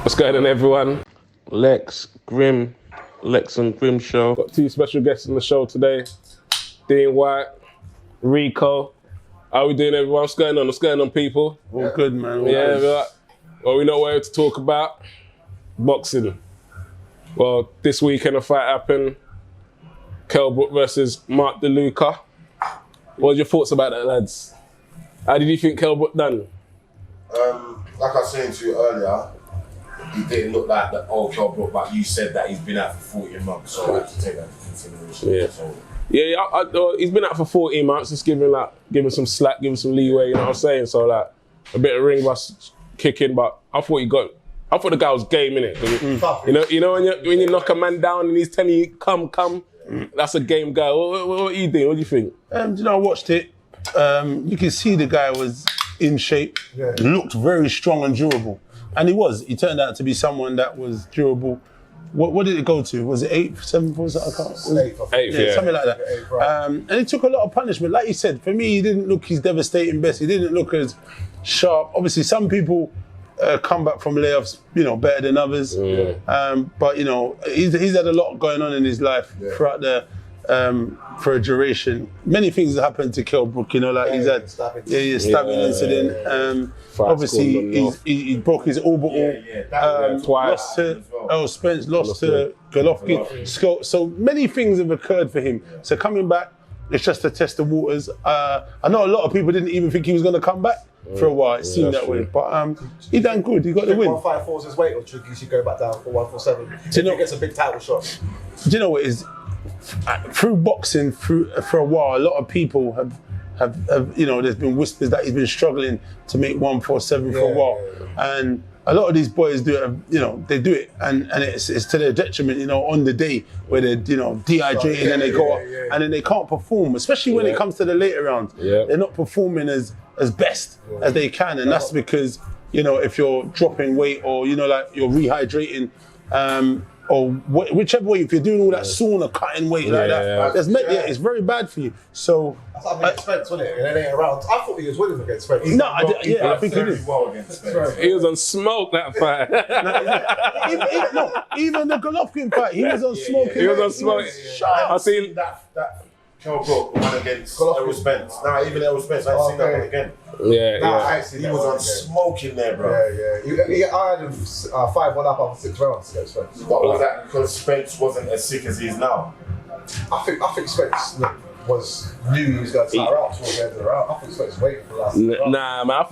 What's going on, everyone? Lex and Grim show. Got two special guests on the show today. Dean White, Riko. How we doing, everyone? What's going on? What's going on, people? All good, man. Well, we know what to talk about. Boxing. Well, this weekend a fight happened. Kell Brook versus Mark DeLuca. What was your thoughts about that, lads? How did you think Kell Brook done? Like I was saying to you earlier, he didn't look like the old Kell Brook, but you said that he's been out for 14 months, so I have to take that into consideration. Yeah. So. He's been out for 14 months, just give him some slack, give him some leeway, you know what I'm saying? So like, a bit of ring rust kicking, but I thought the guy was game, innit? You know when you knock a man down and he's telling you, come, that's a game guy. What are you doing? What do you think? I watched it. You can see the guy was in shape, looked very strong and durable. And he was. He turned out to be someone that was durable. What did it go to? Was it 8th, 7th? Was that? Eighth, yeah. Something like that. And he took a lot of punishment. Like you said, for me, he didn't look his devastating best. He didn't look as sharp. Obviously, some people come back from layoffs, better than others. But he's had a lot going on in his life throughout for a duration. Many things happened to Kell Brook, he's had stabbing incident. Obviously, he broke his orbital. Twice. Lost to Earl Spence, lost to Golovkin. So many things have occurred for him. So coming back, it's just to test the waters. I know a lot of people didn't even think he was going to come back for a while. It seemed that way, but he done good. He got the win. 154 is his weight, or he should go back down for 147. Do you know, he gets a big title shot. Do you know what it is? Through boxing, for a while, a lot of people have there's been whispers that he's been struggling to make 147 for a while, and a lot of these boys do it. They do it, and it's to their detriment. On the day where they're dehydrated and they go up, and then they can't perform, especially when it comes to the later rounds. They're not performing as best as they can, and that's because if you're dropping weight or you're rehydrating. Or whichever way, if you're doing all that sauna cutting weight like that, it's very bad for you. So that's like Spence, wasn't it? And it ain't around. I thought he was winning against Spence. I think he did. Well against Spence. He was on smoke that fight. Even the Golovkin fight, he was on smoke. He was on smoke. I seen that Kell Brook won against Errol Spence. Even Errol Spence, I ain't seen that one again. He was on smoking there, bro. I had him 5-1 up after 6 rounds against Spence. But was that because Spence wasn't as sick as he is now? I think Spence knew he was going to tire out towards the end of the round. I think Spence was waiting for the last round. Nah, man,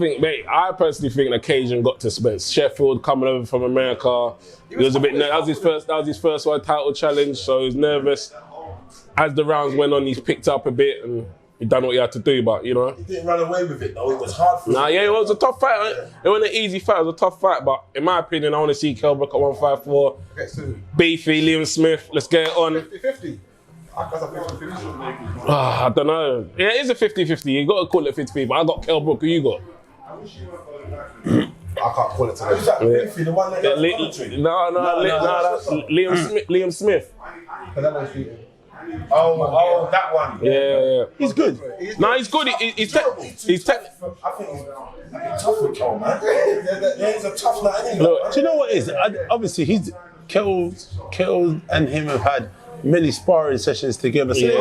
I personally think the occasion got to Spence. Sheffield coming over from America. He was a bit nervous. That was his first one title challenge, so he was nervous. As the rounds went on, he's picked up a bit and he done what he had to do, but He didn't run away with it though, it was hard for him. it was a tough fight. It wasn't an easy fight, it was a tough fight, but in my opinion, I want to see Kell Brook at 154. Beefy, Liam Smith, let's get it on. 50-50. That's a 50-50. I don't know. Yeah, it is a 50-50. You got to call it 50-50, but I got Kell Brook. Who you got? I can't call it today. Is that Beefy, the one that got the commentary? No, that's Liam Smith. Oh, that one. Yeah. He's good. He's good. He's technical. I think he's tough with Kell, man. He's a tough night, isn't he? Do you know what it is? Obviously, Kell and him have had many sparring sessions together, so they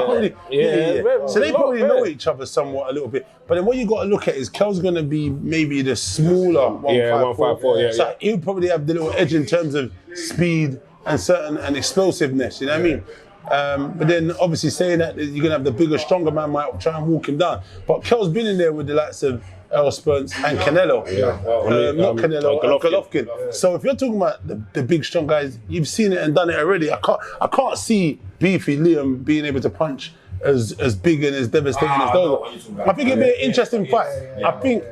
probably know each other somewhat a little bit. But then what you got to look at is Kell's going to be maybe the smaller 154. So he'll probably have the little edge in terms of speed and explosiveness. You know what I mean? But then obviously saying that you're going to have the bigger, stronger man might try and walk him down. But Kell's been in there with the likes of Errol Spence and Canelo. Golovkin. So if you're talking about the big, strong guys, you've seen it and done it already. I can't see Beefy Liam being able to punch as big and as devastating as those. I think it'd be an interesting fight. I think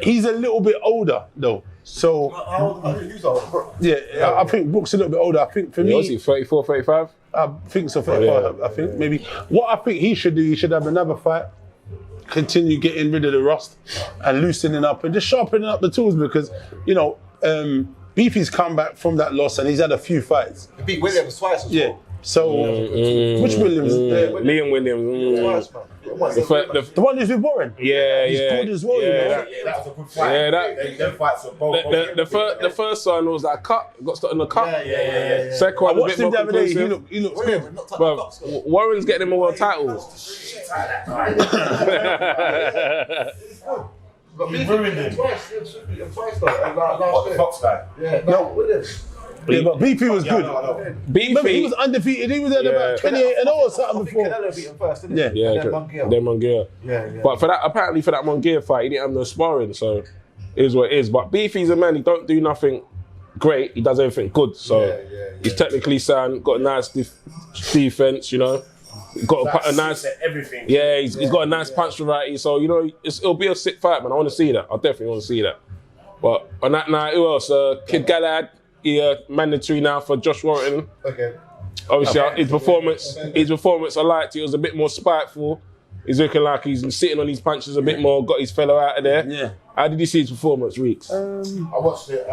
he's a little bit older though. So I think Brook's a little bit older. I think for me, was he 34, 35? I think so. 35. I think maybe. What I think he should do, he should have another fight, continue getting rid of the rust and loosening up and just sharpening up the tools because Beefy's come back from that loss and he's had a few fights. He beat Williams twice as well. So which Williams? Liam Williams. Twice, man. The one who's with Warren. Yeah, He's good as well, you know. That was a good fight. Yeah, them fights were both. the first one was that cut, got stuck in the cut. Yeah. Second I one, a watched bit him more the other day. conclusive. He looks good. Bro, Warren's getting him a world title. But You ruined him. Twice though. What the Fox guy? Yeah, no, with him. Yeah, but BP was good. I know. Remember, he was undefeated. He was at about 28-0 or something before. Canelo beat him first, didn't he? Yeah. Yeah, then Munguia. Yeah. But for that Munguia fight, he didn't have no sparring, so it is what it is. But Beefy's a man, he don't do nothing great, he does everything good. So he's technically sound, got a nice defense, you know. Got a nice everything. Yeah, he's got a nice punch variety. So, you know, it'll be a sick fight, man. I want to see that. I definitely want to see that. But on that night, who else? Kid Galahad, he mandatory now for Josh Warrington. Okay. Obviously, his performance, I liked. He was a bit more spiteful. He's looking like he's sitting on his punches a bit more, got his fellow out of there. Yeah. How did you see his performance, Reeks? I watched it. Do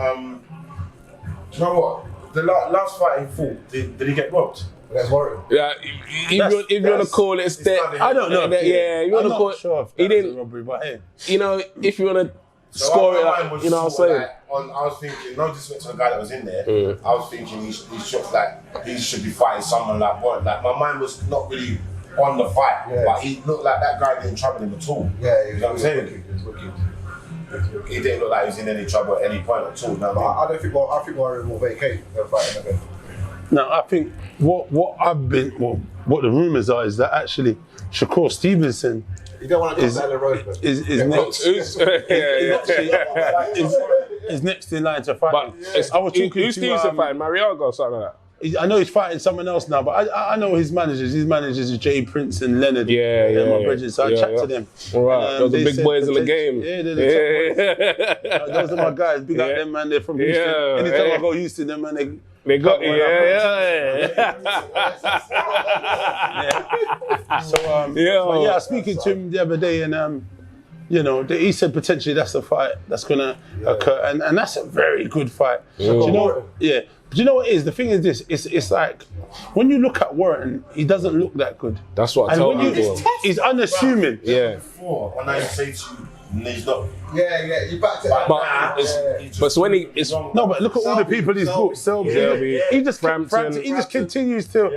you know what? The last fight he fought, did he get robbed? That's Warren. Yeah, if you want to call it a step, I don't know. Yeah, you want to call it. Sure if He that was didn't. a robbery, but hey. You know, if you want to score it, like, you know what I'm saying? I was thinking, no disrespect to the guy that was in there, I was thinking he should be fighting someone like Warren. Like, my mind was not really on the fight, but he looked like that guy didn't trouble him at all. Yeah, you know what I'm saying? He didn't look like he was in any trouble at any point at all. No, I think Warren will vacate the fight again. No, I think what the rumours are is that actually Shakur Stevenson You don't want to come down the road, man. is next in line to fight. But I was talking who's to Stevenson fighting? Mariaga or something like that? I know he's fighting someone else now, but I know his managers. His managers are Jay Prince and Leonard. Yeah. Bridges. So I chat to them. All right, those are big boys in the game. Yeah, they're the top boys. Those are my guys. Big up them, man. They're from Houston. Yeah. Anytime I go Houston, them man, They got you. So but yeah, I was speaking to him the other day, and you know, he said potentially that's the fight that's gonna occur, and that's a very good fight. Do you know? Yeah. But you know what it is? The thing is this, it's like, when you look at Warrington, he doesn't look that good. That's what I And told when people. he's unassuming. Yeah. Before, when I say to you, he's not. Yeah, you backed it. But so when it's No, but look at all the people he's brought. Selby. He just continues to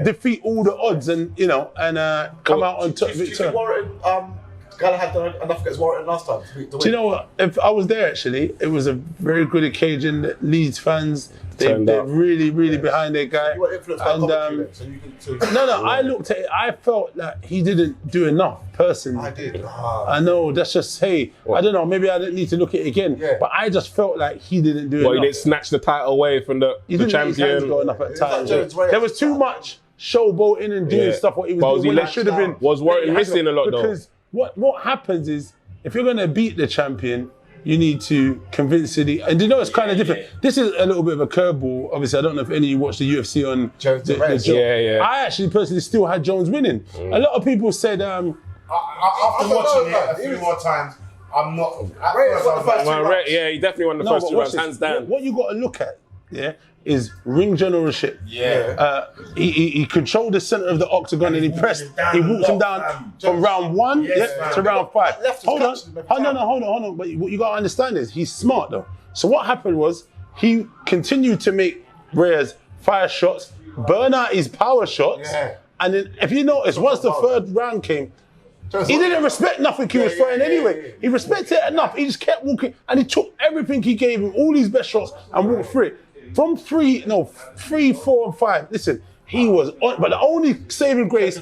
defeat all the odds and, you know, and come out on top. Do you think Warrington, Galahad done enough against Warrington last time to Do you know what? If I was there, actually, it was a very good occasion. The Leeds fans, they're really behind their guy. You were influenced by commentary, so you can. No, I looked at it, I felt that he didn't do enough, personally. I did. I know, that's just, I don't know, maybe I didn't need to look at it again, but I just felt like he didn't do enough. he didn't snatch the title away from the champion. Go enough at times. There was too much showboating and doing stuff what he was doing. When it should have been. Was Warrington missing a lot though? Because what happens is, if you're going to beat the champion, you need to convince it. And you know, it's kind of different. This is a little bit of a curveball. Obviously, I don't know if any of you watched the UFC on Jones and Reyes. I actually personally still had Jones winning. A lot of people said, After watching it a few more times, I'm not. He definitely won the first 2 rounds, hands down. What you got to look at, is ring generalship. He controlled the center of the octagon and he pressed. He walked him down from round 1 to round 5. Hold on. But what you got to understand is he's smart though. So what happened was he continued to make Reyes fire shots, burn out his power shots, and then if you notice, once the third round came, he didn't respect nothing he was throwing anyway. He respected it enough. He just kept walking and he took everything he gave him, all his best shots, and walked through it. From 3, 4, and 5. Listen, he was on, but the only saving grace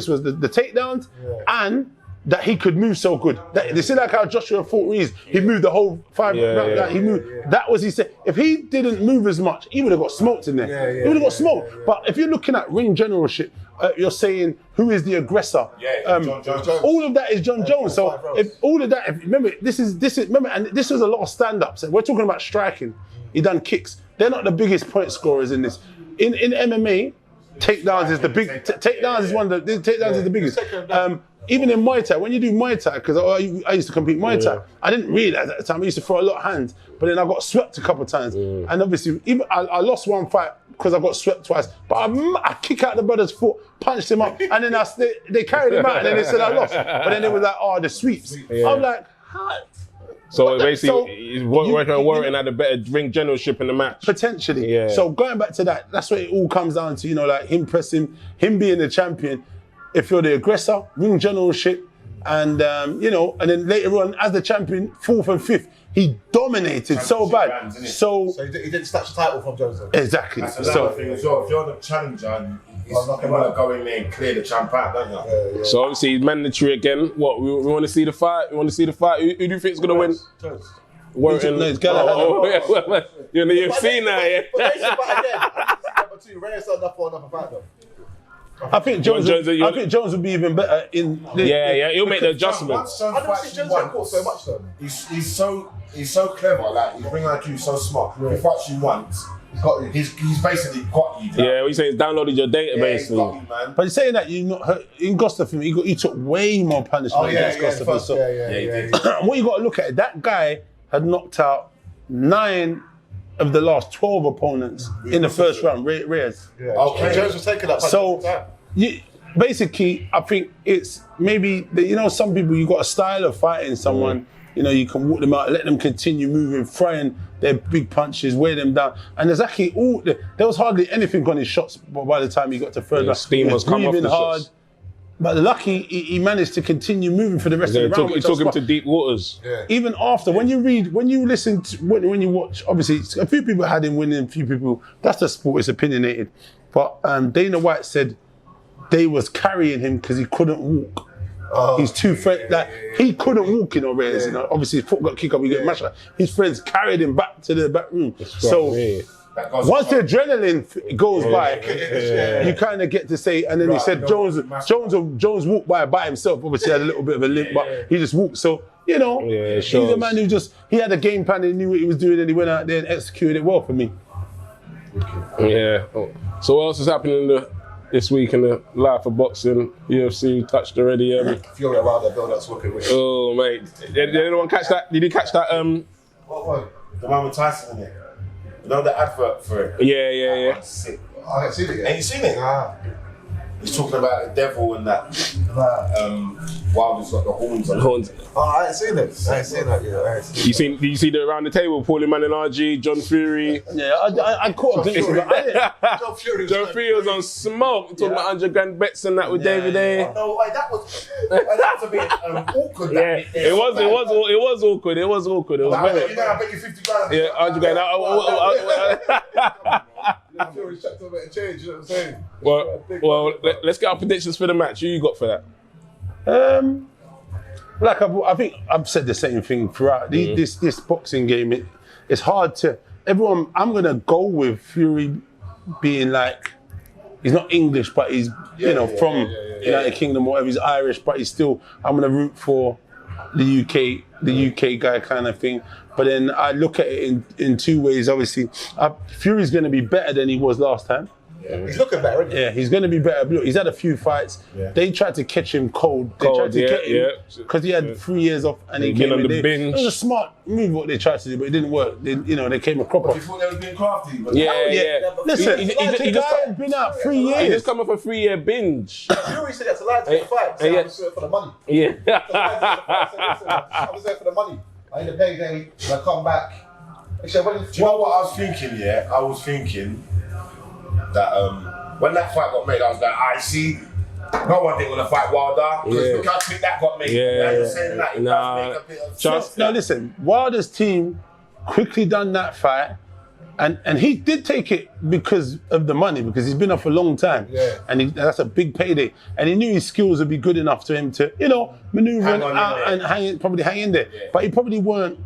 was the takedowns and that he could move so good. They see like how Joshua fought Reyes. He moved the whole 5 rounds. Like he moved. That was his. If he didn't move as much, he would have got smoked in there. He would have got smoked. But if you're looking at ring generalship, you're saying who is the aggressor? John Jones. All of that is John Jones. So if all of that, remember, this is remember, and this was a lot of stand-ups. We're talking about striking. He done kicks. They're not the biggest point scorers in this. In MMA, takedowns is the big. Takedowns is one of the takedowns is the biggest. even in Muay Thai, when you do Muay Thai, because I used to compete Muay Thai, I didn't realise at the time, I used to throw a lot of hands, but then I got swept a couple of times. And obviously, even I lost one fight because I got swept twice, but I kick out the brother's foot, punched him up, and then they carried him out, and then they said I lost. But then it was like, oh, the sweeps. I'm like, how? So basically, he's working at a better ring generalship in the match. Potentially. Yeah. So going back to that, that's what it all comes down to, like him pressing, him being the champion. If you're the aggressor, ring generalship, and and then later on, as the champion, 4th and 5th, he dominated so bad. Rounds, So he didn't snatch the title from Jones. Exactly. That's another thing as well. If you're the challenger, you want to go in there and clear the champ out, don't you? Yeah. So obviously, it's mandatory again. What, we want to see the fight? We want to see the fight? Who do you think is going to win? Jones. Warrington. No, it's Gallagher. You're in the UFC now, yeah? But they should fight again. Number 2, Reyes signed up for another fight though. I think Jones would be even better in. He'll make the adjustments. I never seen Jones get caught so much though. He's so clever. Like his ring IQ is so smart. If he fights you once, he's basically got you. Yeah, what you saying? He's downloaded your Yeah, database. he's got you, man. But saying that, you not hurt in Gustafsson, he took way more punishment against Gustafsson. What you got to look at, that guy had knocked out 9 of the last 12 opponents in the first round, Reyes. Yeah. Okay. Jones was taking that. So, basically, I think it's maybe, some people, you got a style of fighting someone, you can walk them out, let them continue moving, throwing their big punches, wear them down. And there's actually there was hardly anything on his shots by the time he got to third round. Steam was coming off the hard. shots. But lucky, he managed to continue moving for the rest of the round. He took him to deep waters. Yeah. Even after, when you listen, when you watch, obviously, a few people had him winning, a few people, that's the sport, it's opinionated. But Dana White said they was carrying him because he couldn't walk. He's too he couldn't walk, Reyes. Obviously, his foot got kicked up, he got mashed up. His friends carried him back to the back room. So, once the adrenaline goes by, you kind of get to say, and then he said Jones walked by himself. Obviously, had a little bit of a limp, but he just walked. So, he's a man who he had a game plan, he knew what he was doing, and he went out there and executed it well for me. Yeah. So what else is happening this week in the life of boxing? UFC touched already. Fury around the build-up's working with. Oh, mate. Did anyone catch that? Did you catch that? What one? The one with Tyson in it. You know the advert for it? Yeah. Sick. I haven't seen it yet. Ain't you seen it? Nah. He's talking about the devil and that. Wilder's got the horns on. Horns. Oh, I ain't seen it. I ain't seen that yet. Did you see the around the table? Paulie Man and RG, John Fury. Yeah, I caught a glimpse of it. John Fury was on smoke, talking about 100 grand bets and that with David A. No, that was a bit awkward. Yeah, it was awkward. It was awkward. I bet you 50 grand. Yeah, 100 grand. Fury's checked over and changed, you know what I'm saying? Well, let's get our predictions for the match. Who you got for that? I think I've said the same thing throughout. This boxing game, it's hard to. I'm going to go with Fury being like, he's not English, but he's, from United Kingdom or whatever. He's Irish, but he's still, I'm going to root for the UK guy kind of thing. But then I look at it in 2 ways, obviously. Fury's going to be better than he was last time. Yeah. He's looking better, isn't he? Yeah, he's going to be better. Look, he's had a few fights. Yeah. They tried to catch him cold. They tried to get him because he had 3 years off and he came on in. The binge. It was a smart move what they tried to do, but it didn't work. They came a cropper. You thought they were being crafty? Yeah. Listen, he just had been out 3 years. He just come off a 3-year binge. Fury said that's a lie to the fight. So I was there for the money. Yeah. I was there for the money. I need a payday. I come back. Do you know what I was thinking? Yeah, I was thinking that when that fight got made, I was like, I see. No one didn't want to fight Wilder because look how quick that got made. Now listen, Wilder's team quickly done that fight, and he did take it because of the money, because he's been off a long time, and that's a big payday, and he knew his skills would be good enough for him to, maneuver and hang in there, but he probably weren't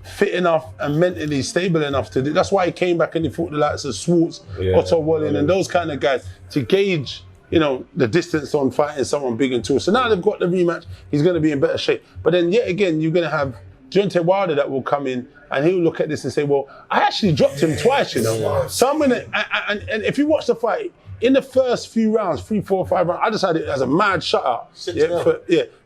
fit enough and mentally stable enough to do. That's why he came back and he fought the likes of Swartz, Otto Wallin, and those kind of guys to gauge, the distance on fighting someone big and tall. So now they've got the rematch, he's going to be in better shape. But then yet again, you're going to have Deontay Wilder that will come in and he'll look at this and say, well, I actually dropped him twice, So I'm going to, and if you watch the fight, in the first few rounds, 3, 4, 5 rounds, I just had it as a mad shutout.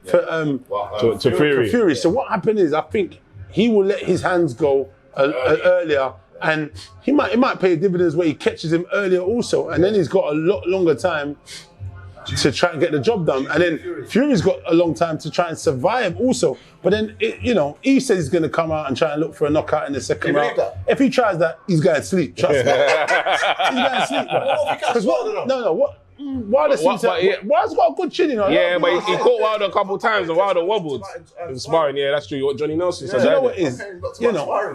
To Fury. Fury. So what happened is, I think he will let his hands go earlier, and he might pay dividends where he catches him earlier also, and then he's got a lot longer time to try and get the job done. And then Fury's got a long time to try and survive also. But then, he says he's going to come out and try and look for a knockout in the second round. If he tries that, he's going to sleep. Trust me. He's going to sleep. Because Wilder's got a good chin, Yeah, but he caught Wilder a couple of times and Wilder wobbled. In sparring, yeah, that's true. What Johnny Nelson said. You know what it is?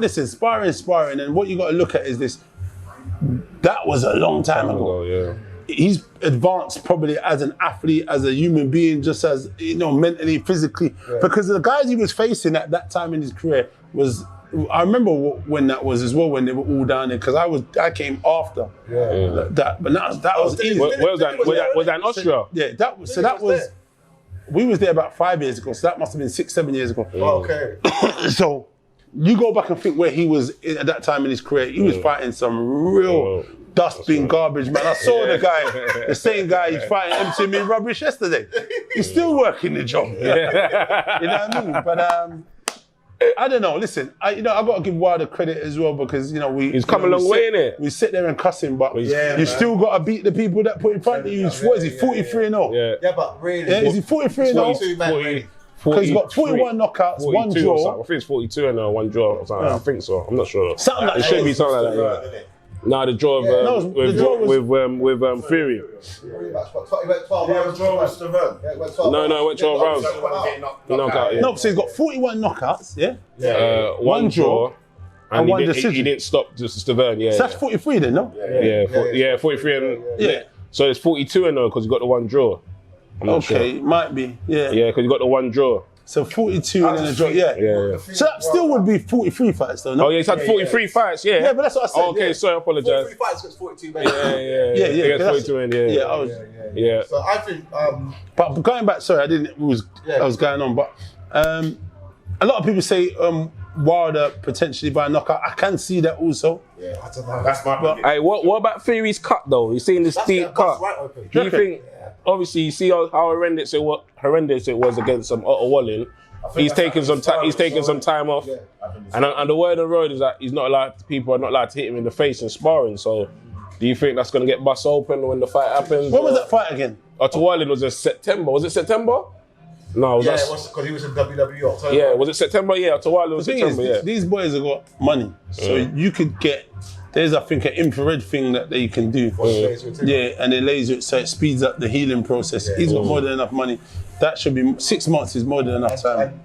Listen, sparring, and what you got to look at is this. That was a long time ago. Yeah. He's advanced probably as an athlete, as a human being, just as, mentally, physically. Yeah. Because the guys he was facing at that time in his career was, I remember when that was as well, when they were all down there, because I came after that. But that was easy. Where was that? Was that in Austria? We was there about 5 years ago, so that must have been 6, 7 years ago. Oh, okay. So you go back and think where he was at that time in his career, he was fighting some real dustbin garbage, man. I saw the same guy he's fighting emptying me rubbish yesterday. He's still working the job. You know what I mean? But I don't know. Listen, I got to give Wilder credit as well, because he's come a long way, innit? We sit there and cuss him, but you still got to beat the people that put in front of you. What is he, 43-0? Yeah, but really, is he 43-0? Because he's got 41 knockouts, 1 draw. I think it's 42 and 1 draw. Or something. I think so. I'm not sure. Something like it should be something like that. Yeah. No, the draw with Fury. No, it went 12 rounds. No, so he's got 41 knockouts, one draw, and one decision. He didn't stop just Stavern, So that's 43 then, no? Yeah, 43 and so it's 42 and 0 because he got the 1 draw. It might be, Yeah, because he got the 1 draw. So 42 and then a draw, So that still would be 43 fights though, no? Oh yeah, he's had 43 fights, Yeah, but that's what I said. Oh, okay, sorry, I apologise. 43 fights against 42, maybe. Yeah, 42 and Yeah. So I think... But going back, sorry, I was going on, but a lot of people say Wilder potentially by knockout. I can see that also. Yeah, I don't know. That's my... Hey, what about Fury's cut though? You seen this deep cut? Do you think... Obviously, you see how horrendous it was against Otto Wallin. He's taking some time off, and the word on the road is that people are not allowed to hit him in the face in sparring. So, do you think that's going to get bust open when the fight happens? When was that fight again? Otto Wallin was in September. Was it September? No, it was because he was in WWE October. Yeah, was it September? Yeah, Otto Wallin was September. These boys have got money, so you could get. There's, I think, an infrared thing that they can do. And they laser it so it speeds up the healing process. He's got more than enough money. That should be 6 months is more than enough time.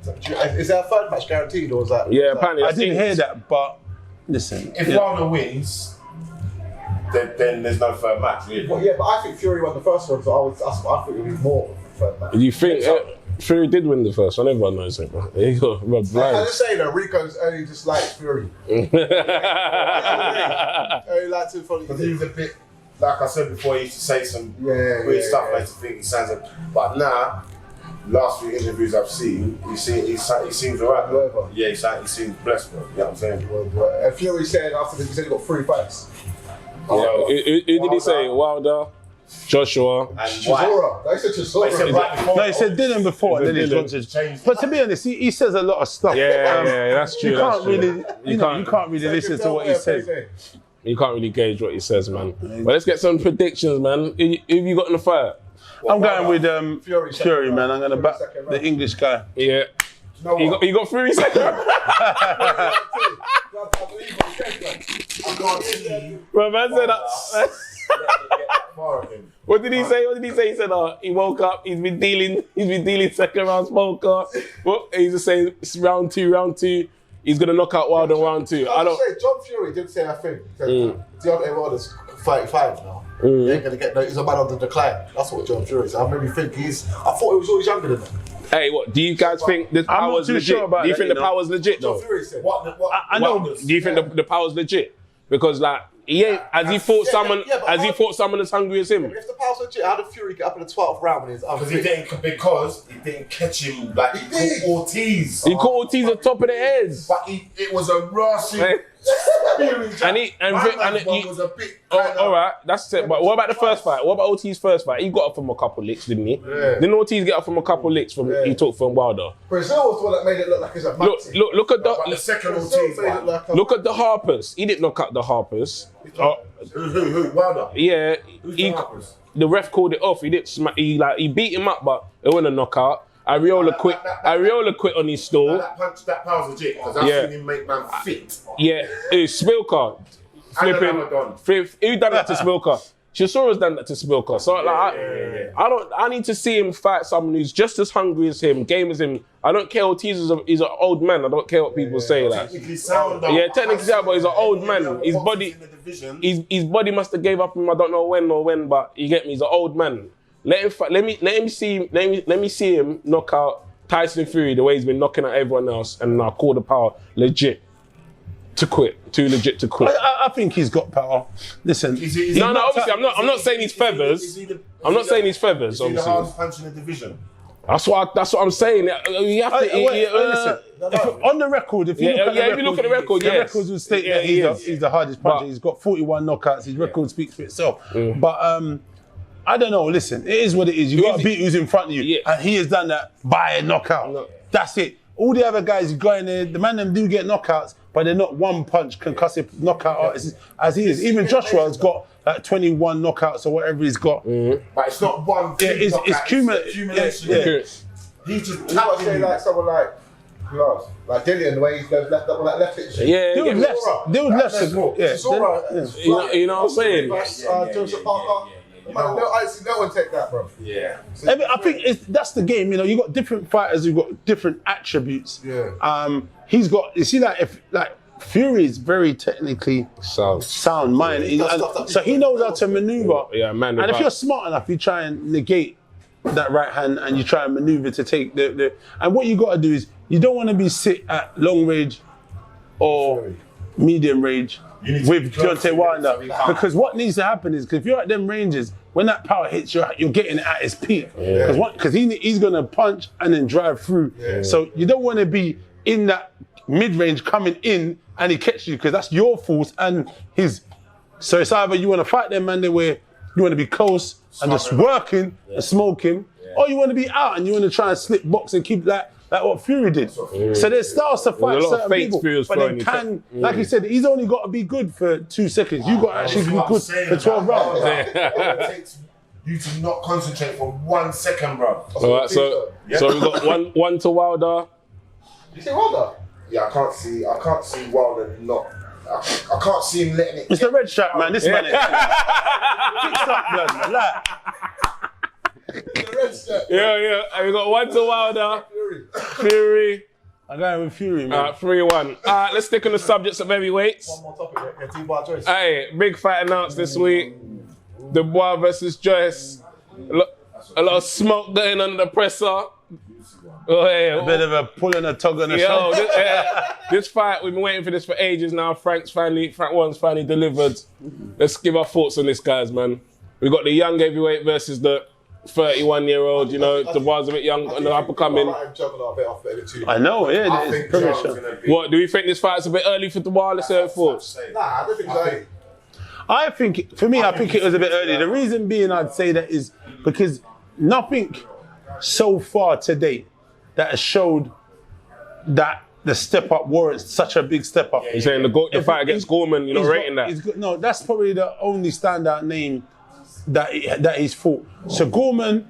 Is there a third match guaranteed, or is that? Yeah, apparently. I didn't hear that, but listen. If Wilder wins, then there's no third match, really. Well, yeah, but I think Fury won the first one, so I think it would be more of a third match. Do you think Fury did win the first one? Everyone knows it, man. He got rubbed blind. I'm just saying that Riko's only just likes Fury. Only likes him because he was a bit, like I said before, he used to say some weird stuff. I used to think he sounds like, but now, last few interviews I've seen, he seems alright. Yeah, he seems blessed, bro. You know what I'm saying? And Fury said after this, he said he got 3 fights. Who did he say? Wilder, Joshua, and Chisora. They said Chisora. No, he said Dylan before, and then he's gone to change. But to be honest, he says a lot of stuff. Yeah, that's true. You can't really listen to what he says. You can't really gauge what he says, man. But let's get some predictions, man. Who have you got in the fight? I'm going with Fury, man. I'm going to back the English guy. Yeah. You got Fury second? Bro, man said that. What did he say? He said, he woke up, he's been dealing second round smoker. He's just saying it's round two. He's gonna knock out Wilder in round 2. I don't say John Fury did say a thing. Deontay Wilder's 35 now. He ain't gonna get he's a man on the decline. That's what John Fury said. I maybe think I thought he was always younger than that. Hey, what do you guys think the power's legit? Sure do you think the power's legit though? John Fury said. I know. Do you think the power's legit? Because like Has he fought someone? Has he fought someone as hungry as him? If the power's legit, how did Fury get up in the 12th round when he's because he didn't catch him like he caught Ortiz. He caught Ortiz at the top of the heads. But it was a rushing. Was a bit. All right, that's it. But what about the first fight? What about Ortiz's first fight? He got up from a couple licks, didn't he? Yeah. Didn't Ortiz get up from a couple licks he took from Wilder? Brazil was the one that made it look like it's a Look at the second Ortiz one. Look at the Harpers. He didn't knock out the Harpers. Who? Wilder? Yeah. Who's the Harpers? The ref called it off. He didn't. He beat him up, but it wasn't a knockout. Ariola quit on his stall. That power's legit because I've seen him make man fit. Yeah, Spilker. Flipping. Who done that to Spilker? Chisora's done that to Spilker. So I need to see him fight someone who's just as hungry as him, game as him. I don't care. Ortiz is an old man. I don't care what people say. Like, technically sound, technically sound, but he's an old man. His body must have gave up him. I don't know when, but you get me. He's an old man. Let him fight. Let me see him knock out Tyson Fury the way he's been knocking out everyone else, and now call the power legit to quit. Too legit to quit. I think he's got power. Listen, obviously, I'm not saying he's feathers. I'm not saying he's feathers. Is he the hardest punch in the division? That's what I'm saying. You have to. Listen, on the record, if you look at the record, the records will state that he's the hardest puncher. He's got 41 knockouts. His record speaks for itself. But I don't know. Listen, it is what it is. You got to beat who's in front of you, and he has done that by a knockout. No. That's it. All the other guys who go in there, the man them do get knockouts, but they're not one punch concussive knockout artists as he is. Even Joshua's got like 21 knockouts or whatever he's got. But it's not one. It's accumulation. He just say like someone like Glass, like Dillian, the way he goes left up, like left hit shit. They was left. You know what I'm saying? Joseph Parker. I see no one take that, bro. Yeah. I think that's the game. You know, you got different fighters who've got different attributes. Yeah. He's got. You see that Fury is very technically sound minded, so he knows how to maneuver. Yeah, man. And if you're smart enough, you try and negate that right hand and you try and maneuver to take the. And what you got to do is you don't want to be sit at long range or medium range with Deontay Wilder, because what needs to happen is, because if you're at them ranges, when that power hits, you're getting it at its peak. Because he's going to punch and then drive through. So you don't want to be in that mid-range coming in and he catches you, because that's your fault and his. So it's either you want to fight them, man, where you want to be close and just working and smoking, or you want to be out and you want to try and slip box and keep that. Like what Fury did. So there's styles to fight certain people, but they can, like you said, he's only got to be good for 2 seconds. You got to actually be good for 12 rounds. It takes you to not concentrate for 1 second, bro. All right, so we've got one to Wilder. You say Wilder? Yeah, I can't see Wilder not. I can't see him letting it. It's the red strap, man. This man is. Fixed up, blood, man. Like. Yeah. And we got one to Wilder. Fury. I'm going with Fury, man. 3-1. Let's stick on the subjects of heavyweights. One more topic, yeah. Dubois, Joyce. Hey, big fight announced this week. Dubois versus Joyce. A lot of smoke going under the presser. A bit of a pull and a tug on the shoulder. This fight, we've been waiting for this for ages now. Frank One's finally delivered. Let's give our thoughts on this, guys, man. We got the young heavyweight versus the 31-year-old, you know, Dubois a bit young and up and coming. I know, yeah. I think What, do we think this fight's a bit early for Dubois? Let's say it thoughts. Nah, I don't think so. I think it was a bit early. The reason being I'd say that is because nothing so far to date that has showed that the step up warrants such a big step up. You're saying the fight against Gorman, you're not rating that? No, that's probably the only standout name that he's fought. So Gorman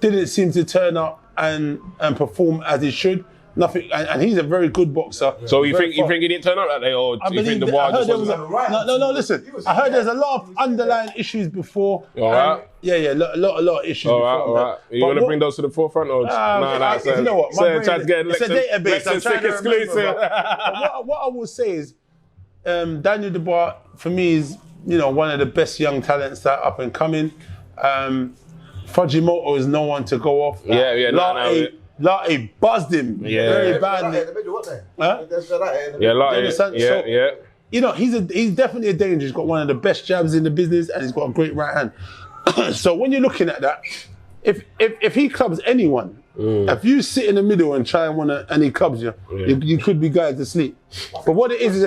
didn't seem to turn up and perform as he should. Nothing, and he's a very good boxer. So you think he didn't turn up that day, or do you think Dubois just wasn't? No. Listen, I heard there's a lot of underlying issues before. All right. Yeah, a lot of issues. All right. Are you want to bring those to the forefront, or you know what? It's a database. I'm trying to exclusive. What I will say is, Daniel Dubois for me is, you know, one of the best young talents that are up and coming. Fujimoto is no one to go off. Latte buzzed him very badly. In the middle, wasn't Huh? Yeah, you know, he's definitely a danger. He's got one of the best jabs in the business, and he's got a great right hand. So when you're looking at that, if he clubs anyone, if you sit in the middle and try and he clubs you, you could be guided to sleep. But what it is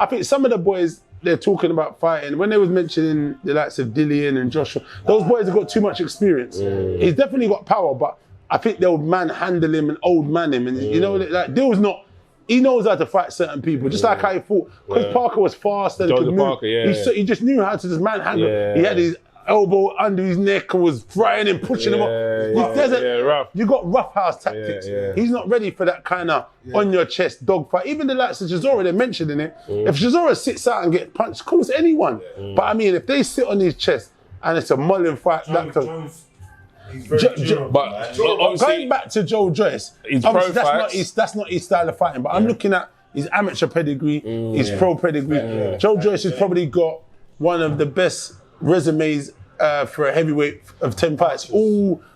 I think some of the boys, they're talking about fighting. When they was mentioning the likes of Dillian and Joshua, those boys have got too much experience. He's definitely got power, but I think they'll manhandle him and old man him. And you know, like Dill's not. He knows how to fight certain people, just like how he fought. Because Parker was fast and could move. Parker, he just knew how to just manhandle. He had his elbow under his neck and was frying him, pushing him up. Rough. You got roughhouse tactics. He's not ready for that kind of on your chest dogfight. Even the likes of Chisora, they're mentioning it. If Chisora sits out and gets punched, of course anyone. But I mean, if they sit on his chest and it's a mulling fight, he's very durable, but going back to Joe Joyce, that's not his style of fighting. But I'm looking at his amateur pedigree, his pro pedigree. Joe Joyce has probably got one of the best resumes for a heavyweight of 10 fights.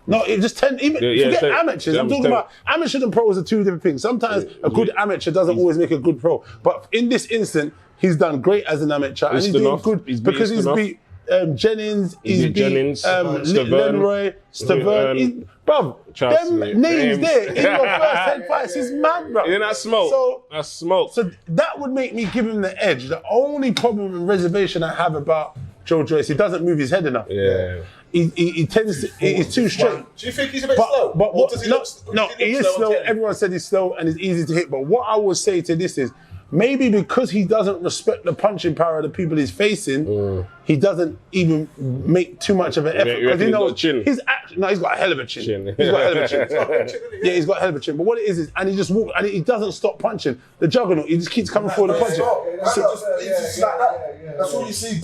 Just 10. Forget amateurs. I'm talking about amateurs and pros are two different things. Sometimes a good amateur doesn't always make a good pro. But in this instant, he's done great as an amateur, and he's doing good because he's beat Jennings, he's beat Lenroy, Stavern. Bruv, them names there in your first 10 fights is mad, bruv. Isn't that smoke? That's smoke. So that would make me give him the edge. The only problem and reservation I have about Joe Joyce, he doesn't move his head enough. He tends to, he's too straight. Do you think he's a bit slow? But he is slow. Everyone said he's slow and he's easy to hit. But what I would say to this is, maybe because he doesn't respect the punching power of the people he's facing, he doesn't even make too much of an effort. Because he knows he's got a hell of a chin. He's got a hell of a chin. Yeah, he's got a hell of a chin. But what it is and he just walks and he doesn't stop punching. The juggernaut, he just keeps coming forward and punching. That's all you see.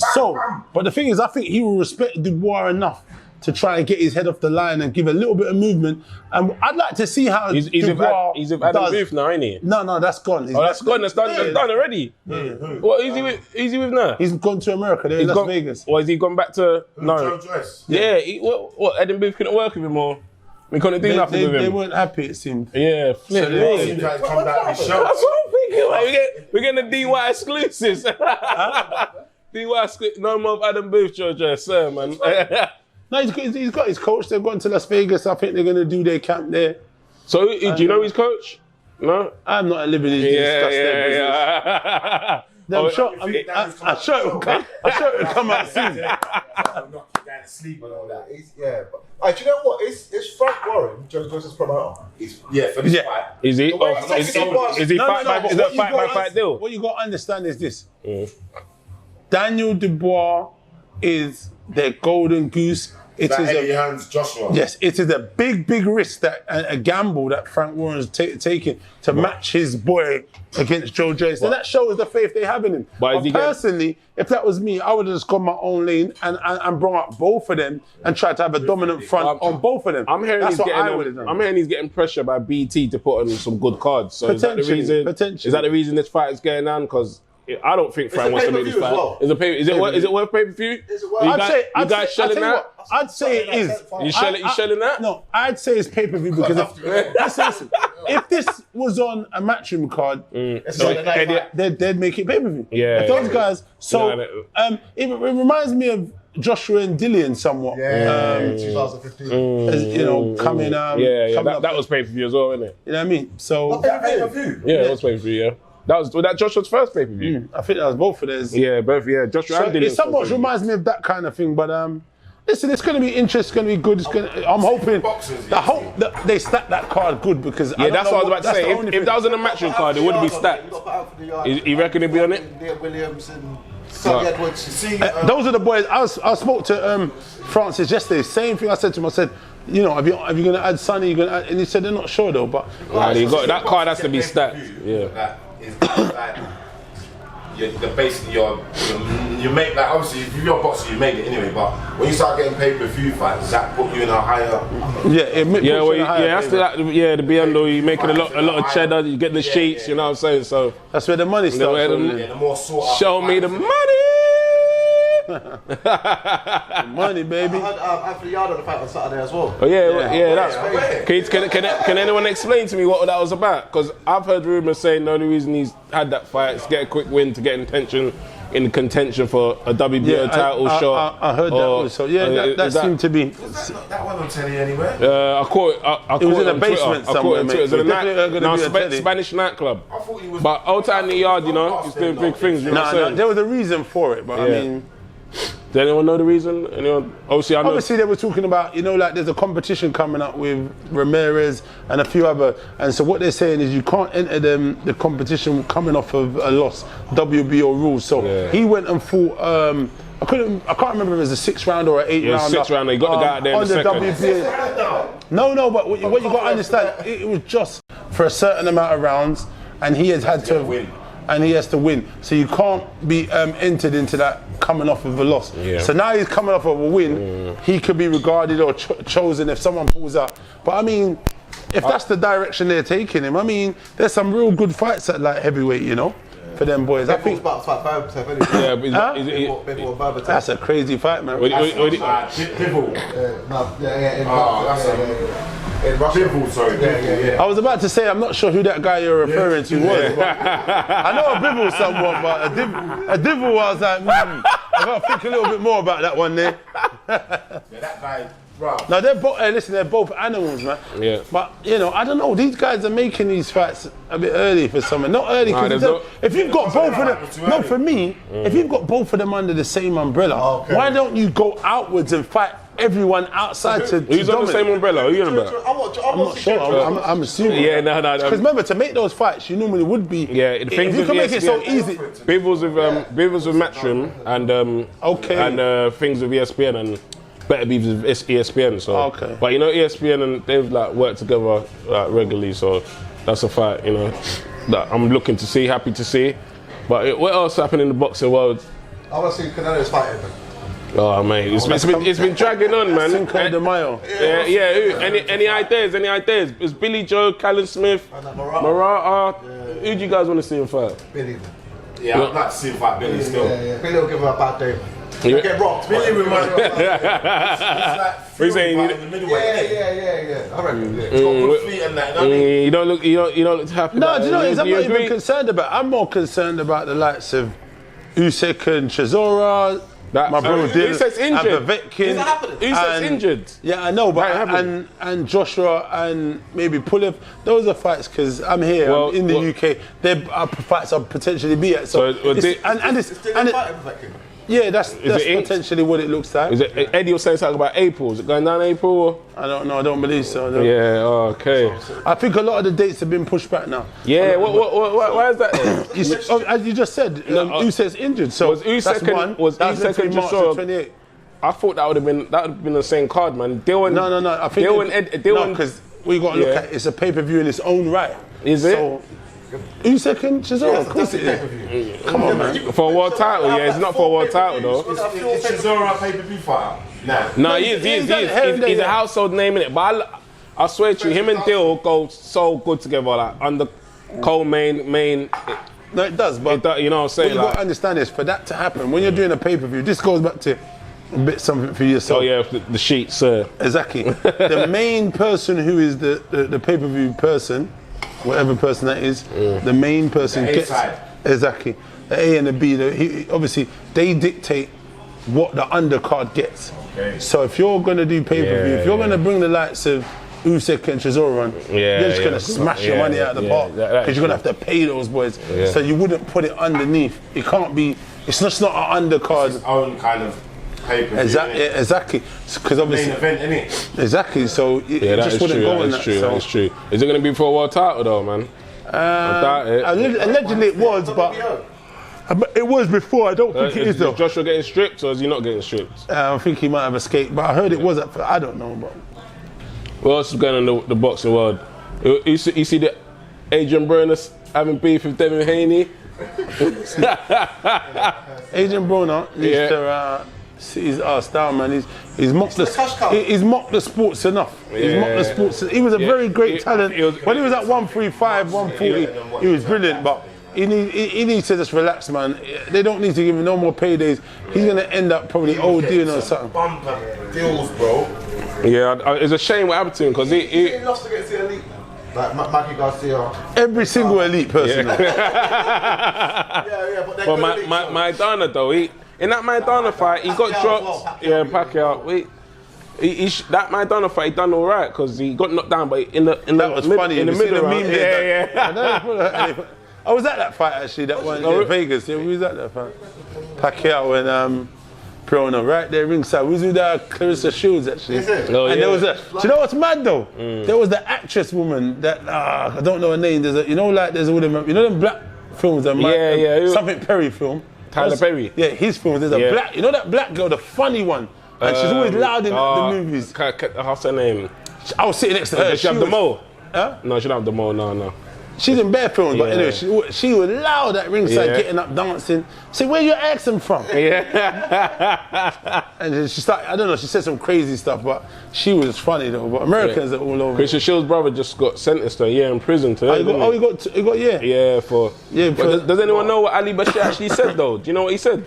But the thing is, I think he will respect Dubois enough to try and get his head off the line and give a little bit of movement. And I'd like to see how he's with Adam Booth now, ain't he? No, that's gone. That's gone. That's done already. What is he with now? He's gone to America. They're in Las Vegas. Or has he gone back to Joe Joyce? Yeah. What? Adam Booth couldn't work with him, or we couldn't do nothing with him. They weren't happy, it seemed. Yeah, flip. So they come back and show. That's what I'm thinking. Like, we're getting the DY exclusives. DY exclusives. No more of Adam Booth, Joyce, sir, man. No, he's got his coach. They've gone to Las Vegas. I think they're going to do their camp there. So, do you know his coach? No? I'm not at liberty to discuss their business. I'm sure it will come out soon. I'm not down to sleep and all that. Do you know what? Is Frank Warren Joe Joyce's promoter? For this fight. Is he? Is he fight by fight deal? What you got to understand is this. Daniel Dubois is their golden goose. It is Eddie Hearn's Joshua. Yes, it is a big risk, that a gamble that Frank Warren's taking to match his boy against Joe Joyce. And that shows the faith they have in him. But personally, if that was me, I would have just gone my own lane and brought up both of them and tried to have a dominant front on both of them. I'm hearing he's getting pressure by BT to put on some good cards. So is that the reason this fight is going on? Because I don't think Frank wants to make this fight. Well. Is it worth pay-per-view? You guys shelling that? I'd say it is. You shelling that? No, I'd say it's pay-per-view because listen, if this was on a Matchroom card, they'd make it pay-per-view. Yeah. If those guys, it reminds me of Joshua and Dillian somewhat. 2015. As, coming up. That was pay-per-view as well, isn't it? You know what I mean? So pay-per-view. Yeah, it was pay-per-view. Yeah. Was that Joshua's first pay-per-view? I think that was both of theirs. Yeah, both. Yeah, Joshua and Dillian. It somewhat reminds me of that kind of thing, but listen, it's going to be interesting. It's going to be good. I'm hoping. I hope that they stack that card good because that's what I was about to say. If that was on a matchroom card, it would be stacked. You reckon it'd be on it? Williams and Edwards. Those are the boys. I spoke to Francis yesterday. Same thing I said to him. I said, are you going to add Sonny? And he said they're not sure though. But that card has to be stacked. Yeah. Basically you make, like, obviously if you're a boxer you make it anyway, but when you start getting pay-per-view fights, does that put you in a higher? The beyond, you're making a lot of cheddar, you get the sheets, you know what I'm saying? So that's where the money starts. The more sought after show me the money. Money, baby. I heard Anthony Yarde on the fight on Saturday as well. Oh yeah. Can anyone explain to me what that was about? Because I've heard rumours saying the only reason he's had that fight is to get a quick win to get in contention for a WBO title shot. I heard that also. Yeah, that seemed to be. That one on telly anywhere. I caught it. I It was in it a on basement Twitter. somewhere, I caught mate. it. It was in a Definitely gonna be on telly. Spanish nightclub. I thought he was. But Whtye in the yard, you know, he's doing big things. You know what I'm No, saying? there was a reason for it, but I Yeah. mean, Does anyone know the reason? Anyone? Obviously, I know. obviously they were talking about, you know, like there's a competition coming up with Ramirez and a few other, and so what they're saying is you can't enter the competition coming off of a loss, WBO rules. So he went and fought. I can't remember if it was a 6th round or an 8th round. 6th round. He got the guy out there in on the the second. WBA. No, but what you got to understand, it was just for a certain amount of rounds, and he has had to win. And he has to win. So you can't be entered into that coming off of a loss. Yeah. So now he's coming off of a win. He could be regarded or chosen if someone pulls out. But I mean, if that's the direction they're taking him, I mean, there's some real good fights at like heavyweight, you know, for them boys. I think about to fight Berbatov anyway. Yeah, but Before Berbatov. that's a crazy fight, man. Bivol. Bivol, sorry. Yeah. I was about to say, I'm not sure who that guy you're referring to was. But I know a Bivol somewhat, but a Divil, I was like, I got to think a little bit more about that one there. That guy, bro. Now they're both. Listen, they're both animals, man. Yeah. But you know, I don't know. These guys are making these fights a bit early for someone. Not early because if you've got both of them. No, for me, if you've got both of them under the same umbrella, why don't you go outwards and fight everyone outside to Who's on the same umbrella? Who are you on about? I'm not sure. I'm assuming. Yeah, no. Because remember, to make those fights, you normally would be. Yeah, the things if you with can make it so ESPN. easy. Bivels with Matchroom and things with ESPN and Better Beefs with ESPN. So, but you know ESPN and they've like worked together like regularly. So that's a fight, you know, that I'm looking to see, happy to see. But what else happened in the boxing world? I want to see Canelo's fighting. Oh mate, it's been dragging on, man. Cinco de Mayo. Yeah. Any ideas? It's Billy Joe, Callum Smith, Murata. Who do you guys want to see him fight? Billy. Yeah, I'd like to see him fight Billy still. Yeah. Billy will give him a bad day. Yeah. Get rocked. Billy reminds me. It's like saying in the middleweight. Yeah. I reckon. He's got good feet and that. You don't look happy. No, do you know what I'm not agree? even concerned about? I'm more concerned about the likes of Usyk and Chisora. My brother Usyk's injured. Usyk's injured. Yeah, I know, but and Joshua and maybe Pulev, those are fights because I'm here I'm in the UK. They're fights I'll potentially be at. So yeah, that's potentially what it looks like. Is it Eddie was saying something about April? Is it going down April? Or? I don't know. I don't believe so. Yeah. Okay. I think a lot of the dates have been pushed back now. Yeah. Why is that? As you just said, Usyk's injured. So was Usyk and Joshua? I thought that would have been the same card, man. No. I think because we got to look at it's a pay-per-view in its own right. Is it? So, Usyk and Chisora, of course it is. Come on, man. For a world title, yeah, it's not for a world title though. Is Chisora a pay-per-view fighter? No, he is. He's a household name in it. But I swear to you, him and Dill go so good together, like under co-main. No, it does, but you know what I'm saying. What you got to understand is for that to happen when you're doing a pay-per-view. This goes back to a bit something for yourself. Oh yeah, the sheet, sir. Exactly. The main person who is the pay-per-view person. Whatever person that is, the main person gets exactly the A and the B. Obviously, they dictate what the undercard gets. Okay. So if you're going to do pay-per-view, if you're going to bring the likes of Usyk and Chisora on, you're just going to smash your money out of the park because you're going to have to pay those boys. Yeah. So you wouldn't put it underneath. It can't be. It's just not an undercard. It's its own kind of. Exactly. Because obviously, main event, innit? Exactly. So it just wouldn't go in that. That's true. Is it going to be for a world title though, man? I doubt it. Allegedly it was, but it was before. I don't think it is though. Is Joshua getting stripped or is he not getting stripped? I think he might have escaped, but I heard it was. I don't know, but what else is going on in the boxing world? You see the Adrian Broner having beef with Devin Haney? Adrian Broner needs to. He's down, man. He's mocked the sports enough. He's mocked the sports. He was a very great talent. When he was at 135, 140, he was brilliant. But he needs to just relax, man. They don't need to give him no more paydays. He's gonna end up probably ODing or something. Bumper deals, bro. Yeah, it's a shame what happened to him because He lost against the elite. Like Mikey Garcia. Every single elite person. Yeah, but But Maidana though, in that Maidana fight, he got dropped. Yeah, Pacquiao. That Maidana fight, he done all right because he got knocked down, but in the funny. in the middle round, yeah. I was at that fight actually. That one in Vegas. Yeah, we was at that fight. Pacquiao and Prono right there ringside. We was with Clarissa Shields actually. Oh, and yeah. there was do you know what's mad though? There was the actress woman that I don't know her name. There's there's all them them black films that something Perry film. Tyler Perry. Yeah, his film. There's a black that black girl, the funny one. And she's always loud in the movies. What's her name? I was sitting next to her. Does she have the mole? Huh? No, she don't have the mole. No. She's in bare films, but anyway, she was loud at ringside, getting up, dancing. Say, where your accent from? Yeah. And then she started, I don't know, she said some crazy stuff, but she was funny though. But Americans are all over. Christian Shields' brother just got sentenced to a year in prison today. He got Yeah, for. Yeah, does anyone know what Ali Bashir actually said though? Do you know what he said?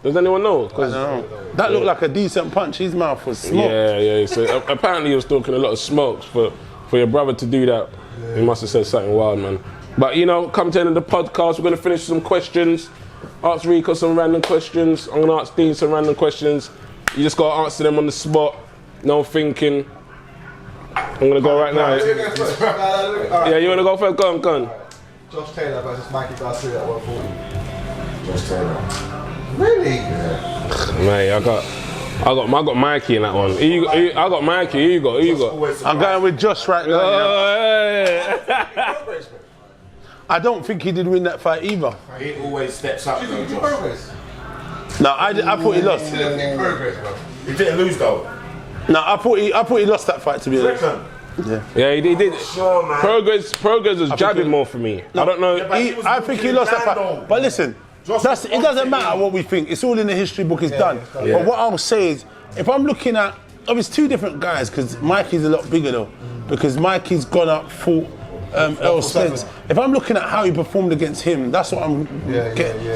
Does anyone know? I don't know. That looked like a decent punch. His mouth was smoked. Yeah. So apparently he was talking a lot of smokes for your brother to do that. He must have said something wild, man. But come to the end of the podcast. We're going to finish with some questions. Ask Riko some random questions. I'm going to ask Dean some random questions. You just got to answer them on the spot. No thinking. I'm going to go right now. Yeah, you want to go first? Go on. Josh Taylor versus Mikey Garcia at 140. Josh Taylor. Really? Yeah. Mate, I got Mikey in that one. I got Mikey. Who you got? I'm going with Josh right now. I don't think he did win that fight either. He always steps up though, Josh. No, I thought he lost. He didn't lose though. No, I thought he lost that fight to be honest. Yeah, he did. Sure, man. Progress was jabbing more for me. I don't know. I think he lost that fight. But listen, it doesn't matter what we think. It's all in the history book. It's done. But what I'll say is, if I'm looking at, it's two different guys because Mikey's a lot bigger though. Because Mikey's gone up full. Earl Spence. If I'm looking at how he performed against him, that's what I'm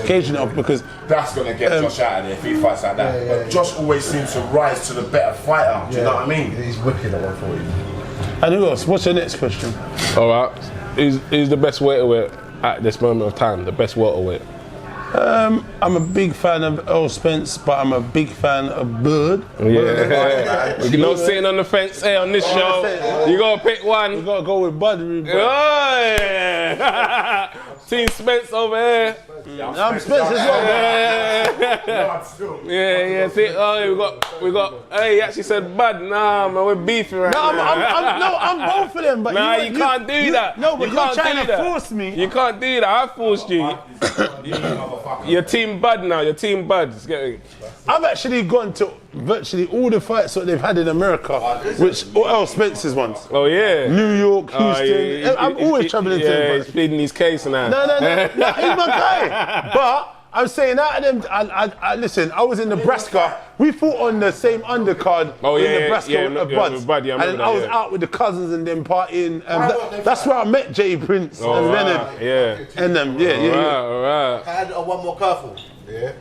gauging off because that's gonna get Josh out of there if he fights like that. But Josh always seems to rise to the better fighter. Do you know what I mean? He's wicked at 140. And who else? What's your next question? All right, is the best welterweight at this moment of time? The best welterweight. I'm a big fan of Earl Spence, but I'm a big fan of Bird. Yeah. You're not sitting on the fence here on this show. You gotta pick one. You gotta go with Bud. Oh, yeah. Team Spence over here. I'm Spence as well. Yeah. See, we got. Hey, he actually said Bud. Nah, man, we're beefing right now. I'm both of them. But nah, you can't do that. No, but you're trying to force me. You can't do that. I forced you. You're Team Bud now. You're Team Bud. I've actually gone to virtually all the fights that they've had in America, which Earl Spence's ones. Oh yeah. New York, Houston. I'm always traveling to them. Yeah, he's pleading his case now. No, he's my guy. But I'm saying out of them, I listen, I was in Nebraska. We fought on the same undercard in Nebraska with Bud. And I was out with the cousins and them partying. That's where I met Jay Prince and Leonard. And them, All right. I had one more curveball. Yeah.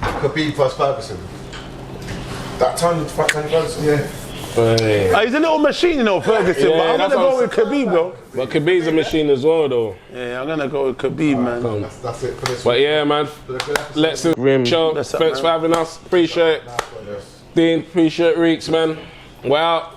Khabib versus Ferguson. That Tony Ferguson? Yeah. He's a little machine, Ferguson, but I'm going to go with Khabib, though. But Khabib's a machine as well, though. Yeah, I'm going to go with Khabib, man. That's it for this But yeah, man, let's do show. Thanks for having us. Appreciate it. Dean, appreciate Reeks, man. Well.